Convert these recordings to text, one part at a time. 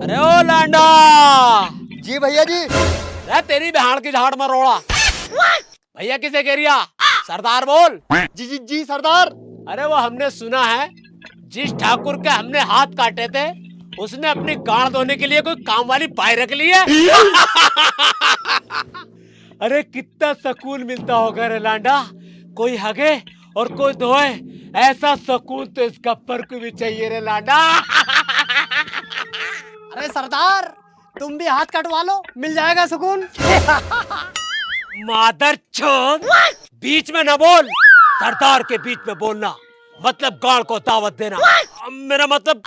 अरे ओ लांडा। जी भैया जी। अरे तेरी बहन की झाड़ में रोड़ा। भैया किसे कह रिया? सरदार बोल। जी जी जी सरदार। अरे वो हमने सुना है जिस ठाकुर के हमने हाथ काटे थे उसने अपनी गाड़ धोने के लिए कोई काम वाली बाई रख ली है। अरे कितना सुकून मिलता होगा रे लांडा। कोई हगे और कोई धोए, ऐसा सुकून तो इस गप्पर को भी चाहिए रे लांडा। अरे सरदार तुम भी हाथ कटवा लो, मिल जाएगा सुकून। मादर चोद, बीच में न बोल। सरदार के बीच में बोलना मतलब गाड़ को दावत देना, मेरा मतलब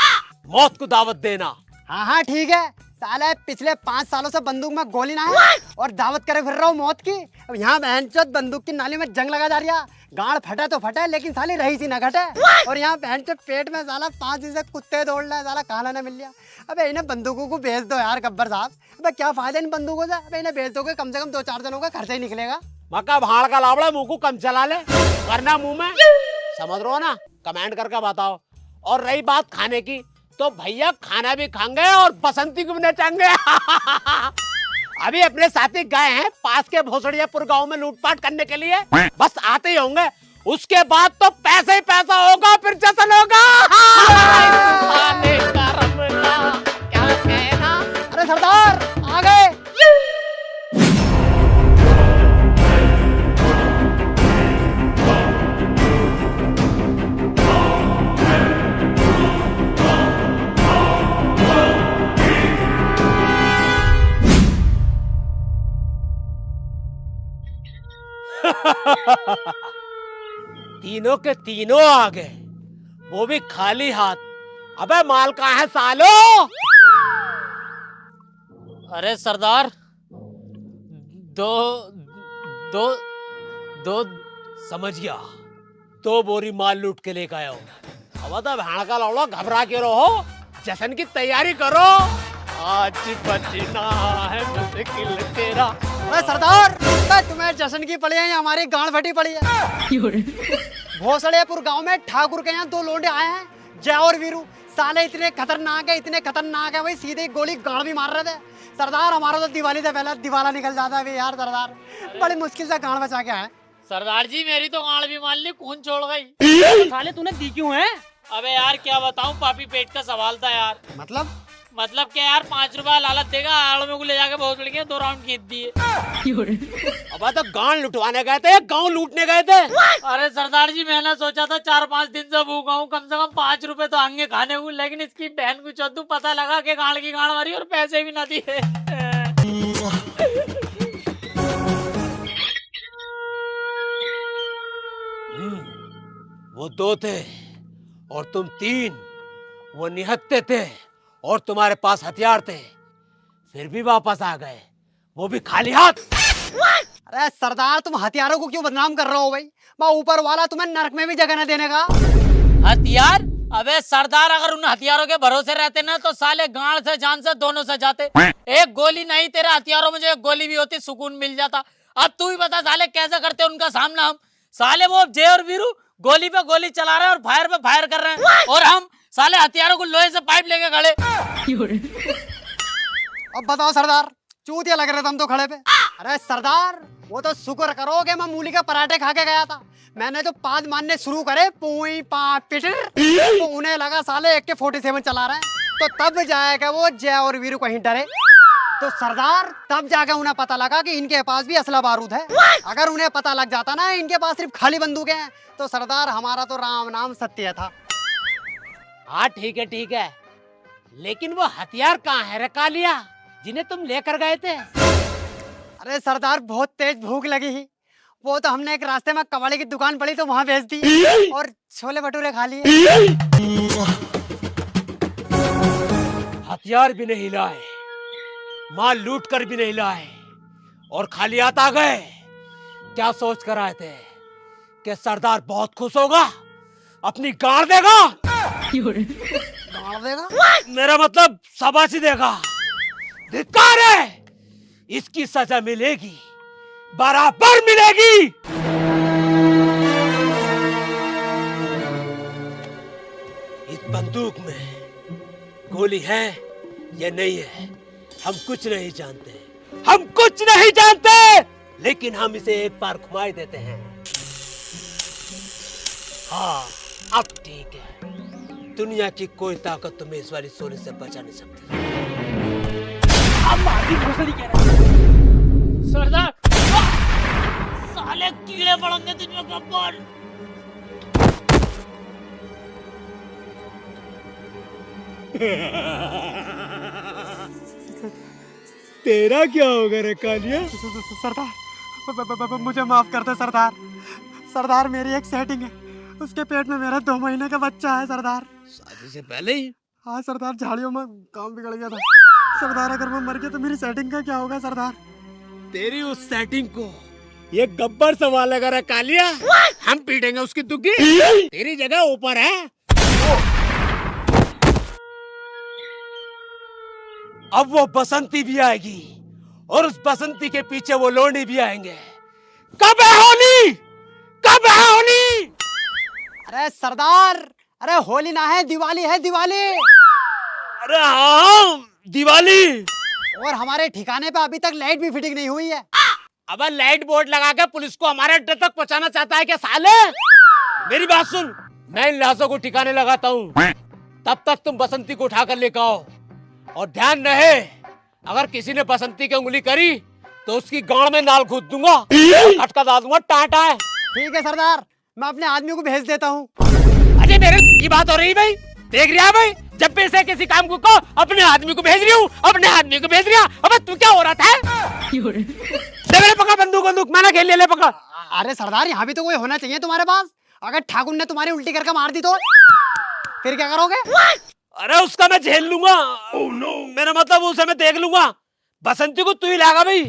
मौत को दावत देना। हाँ हाँ ठीक है। साले पिछले 5 सालों से बंदूक में गोली ना है और दावत करे फिर रहा हूँ मौत की। अब यहाँ बहनचोद बंदूक की नाली में जंग लगा जा रहा। गाड़ फटे तो फटे लेकिन साली रही सी ना घटे। और यहाँ बहनचोद पेट में साला 5 दिन से कुत्ते दौड़ रहे, साला खाना ना मिल रहा। अबे इन्हें बंदूकों को बेच दो यार गब्बर साहब। अबे क्या फायदा इन बंदूकों से? अबे इन्हें बेच दोगे कम से कम 2-4 दिनों का खर्चा ही निकलेगा। मक्का भाड़ का लावड़ा मुंह को कम चला ले, करना मुंह में। समझ रहे हो ना? कमेंट करके बताओ। और रही बात खाने की, तो भैया खाना भी खाएंगे और बसंती को भी नचाएंगे। अभी अपने साथी गए हैं पास के भोसड़ियापुर गांव में लूटपाट करने के लिए, बस आते ही होंगे। उसके बाद तो पैसा ही पैसा होगा, फिर जश्न होगा। क्या कहना? अरे सरदार आ गए। तीनों के तीनों आ गए, वो भी खाली हाथ। अबे माल कहाँ है सालो? अरे सरदार, दो दो दो समझ गया, 2 बोरी माल लूट के लेकर आया हूँ। अब तो भाड़ का लौड़ा घबरा के रहो, जश्न की तैयारी करो। आज बचना है मुश्किल तेरा। अरे सरदार तुम्हें जश्न की पड़ी है या हमारी गांड फटी पड़ी है? भोसड़ेपुर गांव में ठाकुर के यहाँ 2 लोंडे आए हैं, जय और वीरू। साले इतने खतरनाक है भाई, सीधे गोली गांड भी मार रहे थे। सरदार हमारा तो दिवाली से पहले दिवाला निकल जाता है यार। सरदार बड़ी मुश्किल से गांड बचा के आए। सरदार जी मेरी तो गांड भी मान ली, खून छोड़ गई। साले तूने दी क्यों है? अबे यार क्या बताऊं, पापी पेट का सवाल था यार। मतलब क्या यार, 5 रुपया लालच देगा, आड़ में को ले जाके बहुत लड़के 2 राउंड खींच दिए। अब तो गांड लुटवाने गए थे, गांव लूटने गए थे। अरे सरदार जी मैंने सोचा था 4-5 दिन से भूखा हूँ, कम से कम 5 रुपए तो आएंगे खाने को, लेकिन इसकी बहन को चौधू पता लगा कि गांड की गांड मारी और पैसे भी ना दिए। वो 2 थे और तुम 3। वो निहत्ते थे और तुम्हारे पास हथियार थे, फिर भी वापस आ गए, वो भी खाली हाथ। अरे सरदार तुम हथियारों को क्यों बदनाम कर रहे हो भाई? मैं ऊपर वाला तुम्हें नरक में भी जगह न देने का। हथियार? अबे सरदार अगर उन हथियारों के भरोसे रहते ना तो साले गांड से जान से दोनों से जाते। एक गोली नहीं तेरे हथियारों में, जो एक गोली भी होती सुकून मिल जाता। अब तू ही बता साले कैसे करते उनका सामना हम? साले वो जय और वीरू गोली पे गोली चला रहे हैं और फायर पे फायर कर रहे हैं, और हम साले हथियारों को लोहे से पाइप लेके खड़े। अब बताओ सरदार, चूतिया लग रहे थे हम तो खड़े पे। अरे सरदार वो तो शुक्र करो कि मैं मूली के पराठे खा के गया था। मैंने तो पाद मारने शुरू करे, पुई पा पिटर, तो उन्हें लगा साले AK-47 चला रहे हैं, तो तब जाएगा वो जय और वीरू कहीं डरे। तो सरदार तब जाकर उन्हें पता लगा कि इनके पास भी असला बारूद है। अगर उन्हें पता लग जाता ना इनके पास सिर्फ खाली बंदूकें हैं, तो सरदार हमारा तो राम नाम सत्य था। हाँ ठीक है, लेकिन वो हथियार कहाँ है रे कालिया, जिन्हें तुम लेकर गए थे? अरे सरदार बहुत तेज भूख लगी ही, वो तो हमने एक रास्ते में कबाड़ी की दुकान पड़ी तो वहां बेच दी और छोले भटूरे खा लिए। हथियार भी नहीं लाए, माल लूट कर भी नहीं लाए और खाली हाथ आ गए। क्या सोच कर आए थे कि सरदार बहुत खुश होगा, अपनी गाड़ देगा? गाड़ देगा? मेरा मतलब शाबाशी देगा। धिक्कार है, इसकी सजा मिलेगी, बराबर मिलेगी। इस बंदूक में गोली है ये नहीं है। हम कुछ नहीं जानते, हम कुछ नहीं जानते, लेकिन हम इसे एक बार घुमाए देते हैं। हाँ, अब ठीक है। दुनिया की कोई ताकत तुम्हें इस वाली सोने से बचा नहीं सकती। सरदार, साले कीड़े पड़ेंगे तुझमें गब्बर। तेरा क्या होगा रे कालिया? सरदार मुझे माफ कर दे सरदार। सरदार मेरी एक सेटिंग है, उसके पेट में मेरा 2 महीने का बच्चा है सरदार। शादी से पहले ही? हाँ सरदार, झाड़ियों में काम बिगड़ गया था सरदार। अगर मैं मर गया तो मेरी सेटिंग का क्या होगा सरदार? तेरी उस सेटिंग को ये गब्बर संभालेगा रे कालिया। हम पीटेंगे उसकी दुग्गी। तेरी जगह ऊपर है। अब वो बसंती भी आएगी और उस बसंती के पीछे वो लोनी भी आएंगे। कब है होली? कब है होली? अरे सरदार, अरे होली ना है, दिवाली है, दिवाली। अरे हाँ, दिवाली। और हमारे ठिकाने पे अभी तक लाइट भी फिटिंग नहीं हुई है। अब लाइट बोर्ड लगा के पुलिस को हमारे अड्डे तक पहुंचाना चाहता है क्या साले? मेरी बात सुन, मैं इन लाशों को ठिकाने लगाता हूँ, तब तक तुम बसंती को उठाकर लेकर आओ। और ध्यान रहे, अगर किसी ने बसंती की उंगली करी तो उसकी गांड में नाल कूद दूंगा, खटका डाल दूंगा टाटा है। ठीक है सरदार, मैं अपने आदमी को भेज देता हूँ। अरे मेरे की बात हो रही भाई, देख रहा है भाई, जब भी से किसी काम को कहो अपने आदमी को भेज रही हूँ, अपने आदमी को भेज रहा। अब तू क्या हो रहा था? ले पकड़ बंदूक, बंदूक मैंने खेल ले पकड़। अरे सरदार, यहाँ भी तो कोई होना चाहिए तुम्हारे पास। अगर ठाकुर ने तुम्हारी उल्टी करके मार दी तो फिर क्या करोगे? अरे उसका मैं झेल लूंगा। मेरा मतलब उसे मैं देख लूंगा। बसंती को तू ही लागा भाई।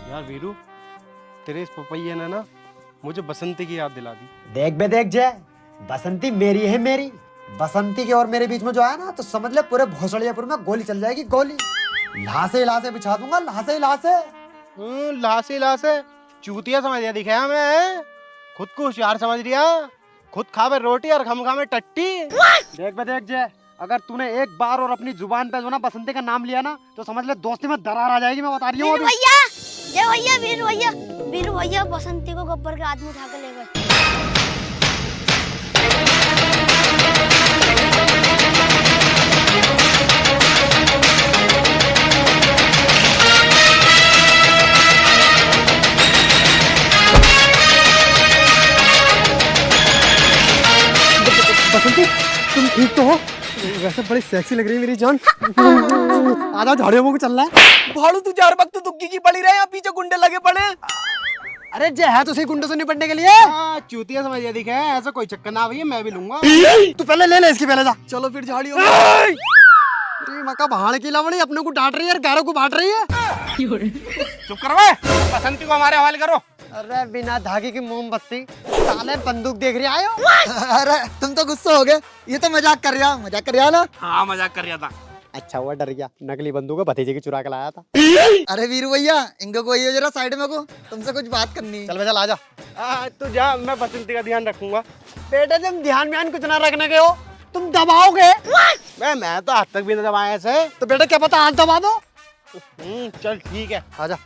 यार वीरू, तेरे इस पपैये ने ना मुझे बसंती की याद दिला दी। देख बे देख जय, बसंती मेरी है मेरी। बसंती के और मेरे बीच में जो है ना, तो समझ ले पूरे भोसड़ियापुर में गोली चल जाएगी, गोली। लाशे बिछा दूंगा, लाशे। लासे चूतिया समझ लिया दिखाया मैं। खुद को होशियार समझ लिया, खुद खावे रोटी और हम खावे टट्टी। देख बे देख जय, अगर तूने एक बार और अपनी जुबान पे जो ना बसंती का नाम लिया ना, तो समझ ले दोस्ती में दरार आ जाएगी। मैं बता रही हूँ। वीरू भैया बसंती को गब्बर के आदमी उठा के ले गए। बसंती, तुम ठीक तो हो? वैसे बड़ी सेक्सी लग रही है मेरी जान। आधा झाड़ियों में चल रहा है। भाड़ू तू 4 वक्त दुग्गी की पड़ी रहे, यहाँ पीछे गुंडे लगे पड़े। अरे जय है तो सही गुंडों से निपटने के लिए। चूतिया समझ लिया दिखाया, ऐसा कोई चक्कर ना भैया, मैं भी लूंगा। तू पहले ले इसकी, पहले जा। चलो फिर झाड़ियों अरे मका भाड़ की लवड़ी अपने को डांट रही है और गारों को बांट रही है। चुप करवा, बसंती को हमारे हवाले करो। अरे बिना धागे की मोमबत्ती, साले बंदूक देख रहे आयो। अरे तुम तो गुस्सा हो गए, ये तो मजाक कर रहा ना। हाँ मजाक कर रहा था। अच्छा हुआ डर गया, नकली बंदूक भतीजे की चुरा के लाया था। अरे वीरू भैया, इनको कोई हो जरा साइड में को, तुमसे कुछ बात करनी है। चल बेटा, आजा। तू जा, मैं बसंती का ध्यान रखूंगा। बेटे तुम ध्यान कुछ ना रखने के हो, तुम दबाओगे। मैं तो हाथ तक भी न दबाया ऐसे। तो बेटा क्या पता हाथ दबा दो। चल ठीक है, आजा।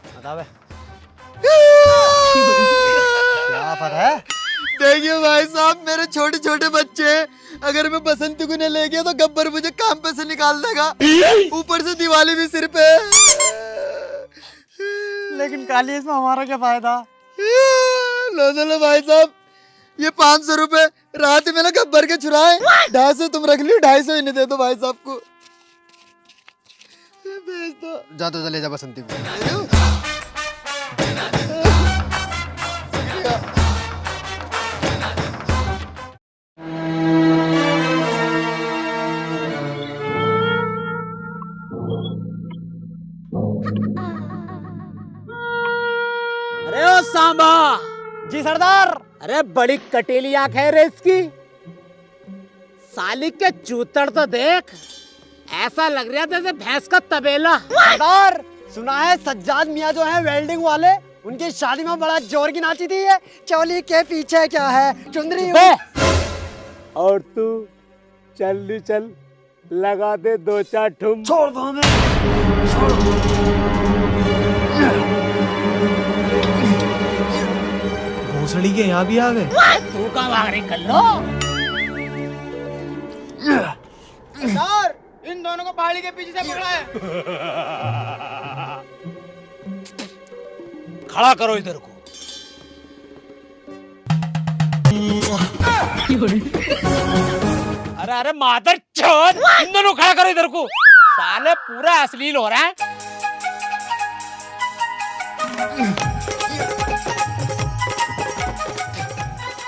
बतावे क्या बात है? देखिए भाई साहब, मेरे छोटे छोटे बच्चे, अगर मैं बसंती को नहीं ले गया तो गब्बर मुझे काम पे से निकाल देगा, ऊपर से दिवाली भी सिर पे। लेकिन काली, इसमें हमारा क्या फायदा? लो भाई साहब, ये 500 रुपए रात में ना गब्बर के चुराए, 250 तुम रख ली, 250 इन्हें दे दो भाई साहब को। भेज दो। जा तो चले जा बसंती को। अरे ओ सांबा। जी सरदार। अरे बड़ी कटीली आंख है रे इसकी। साली के चूतड़ तो देख, ऐसा लग रहा है जैसे भैंस का तबेला। सरदार सुना है सज्जाद मियाँ जो है वेल्डिंग वाले, उनकी शादी में बड़ा जोर की नाची थी है। चोली के पीछे क्या है चुंदरी। और तू चल चल लगा दे 2-4 ठुम। छोड़ दो हमें। भोसड़ी के यहाँ भी आ गए। तू कहाँ भाग रही कल्लो? सर इन दोनों को पहाड़ी के पीछे से पकड़ा है। खड़ा करो इधर को। अरे अरे मादर चोद, इन दोनों खड़ा करो इधर को। साले पूरा अश्लील हो रहा है।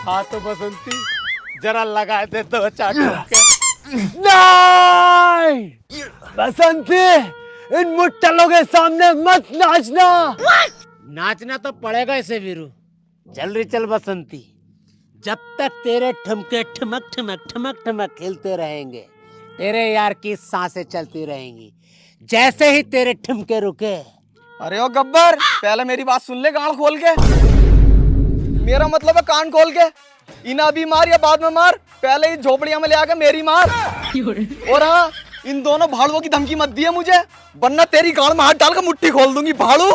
हाँ तो बसंती जरा लगा दे 2-4 ठुमके। नहीं बसंती, इन मुट्टलों के सामने मत नाचना। नाचना तो पड़ेगा इसे वीरू। चल रही चल बसंती, जब तक तेरे ठुमके ठुमक ठुमक ठुमक ठुमक खेलते रहेंगे, तेरे यार की सांसें चलती रहेंगी। जैसे ही तेरे ठुमके रुके। अरे ओ गब्बर, पहले मेरी बात सुन ले कान खोल के। मेरा मतलब है कान खोल के। इन्हें अभी मार या बाद में मार, पहले ही झोपड़ियां में ले आके मेरी मार। और हाँ, इन दोनों भाड़ुओं की धमकी मत दिए मुझे, वरना तेरी गांड में हाथ डालकर मुट्ठी खोल दूंगी भाड़ू।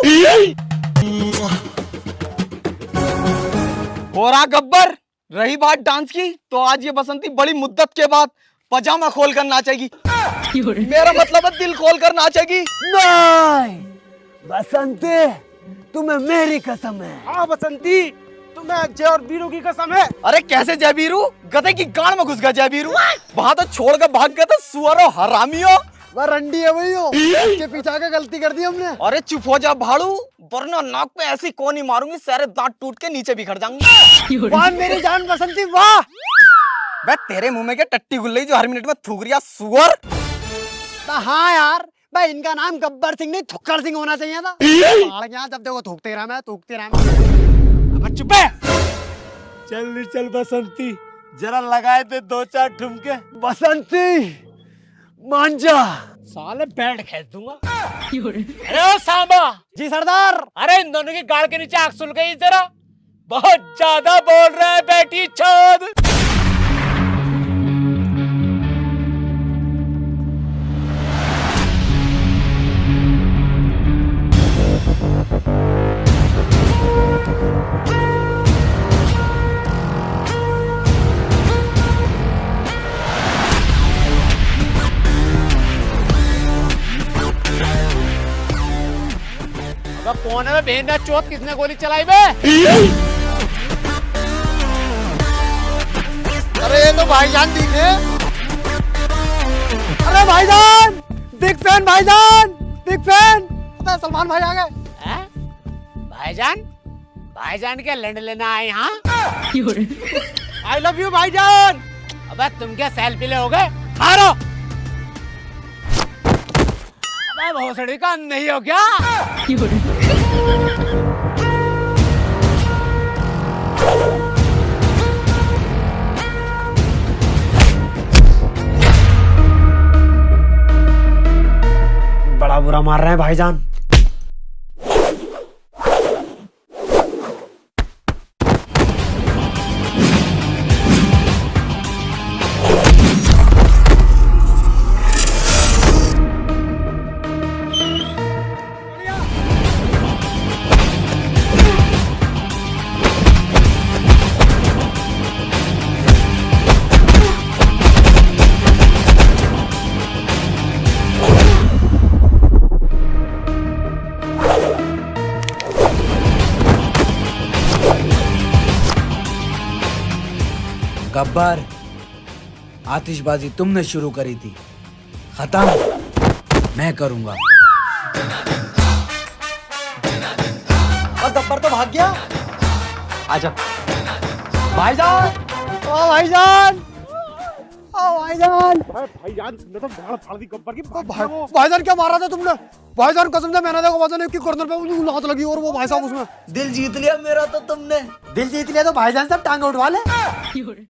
और हाँ गब्बर, रही बात डांस की, तो आज ये बसंती बड़ी मुद्दत के बाद पजामा खोल कर नाचेगी। मेरा मतलब है दिल खोल कर नाचेगी। नहीं बसंती, तुम्हें मेरी कसम है। हाँ बसंती, तुम्हें जय और वीरू की कसम है। अरे कैसे जय वीरू? गधे की गांड में घुस गया जय वीरू। वहां तो छोड़ कर भाग गया था सुअरो हरामियों। वह रंडी है वही हो, इसके पीछे आके गलती कर दी हमने। अरे चुप हो जा भाड़ू, वरना नाक पे ऐसी कोनी मारूंगी सारे दांत टूट के नीचे बिखर जाऊंगी। वाह मेरी जान बसंती वाह। बे तेरे मुंह में क्या टट्टी गुल्ली जो हर मिनट में थूक रिया सुअर। हाँ यार भाई, इनका नाम गब्बर सिंह नहीं थुक्कर सिंह होना चाहिए था। यहाँ जब देखो थूकते रहा मैं, थूकते रहा मैं। अब चुप है। चल बसंती, जरा लगाए दे 2-4 ठुमके। बसंती मान जा। साले बैठ खेल दूंगा। अरे ओ सांबा। जी सरदार। अरे इन दोनों की गाड़ के नीचे आग सुल गई जरा, बहुत ज्यादा बोल रहा है बेटी चोद। कोने में भेजना चौथ किसने गोली चलाई बे? अरे ये तो भाईजान दिखे। अरे भाईजान, बिग फैन भाईजान, बिग फैन। सलमान भाई आ गए। भाईजान? भाईजान क्या लड़ लेना आए यहाँ? आई लव यू भाईजान। अबे तुम क्या सेल्फी ले हो गए? मारो। अबे भोसड़ी का नहीं हो क्या? बड़ा बुरा मार रहे हैं भाईजान। गब्बर, आतिशबाजी तुमने शुरू करी थी, खत्म मैं करूंगा। और गब्बर तो भाग गया। आजा भाईजान, ओ भाईजान, भाईजान भाईजान तुमने तो गाड़ फाड़ दी गब्बर की। भाईजान क्या मारा था तुमने? भाईजान कसम से मैंने देखो वजन की गर्दन पे लात लगी और वो भाई साहब उसमें दिल जीत लिया मेरा तो तुमने। दिल जीत लिया तो भाईजान सब टांगे उठवा ले।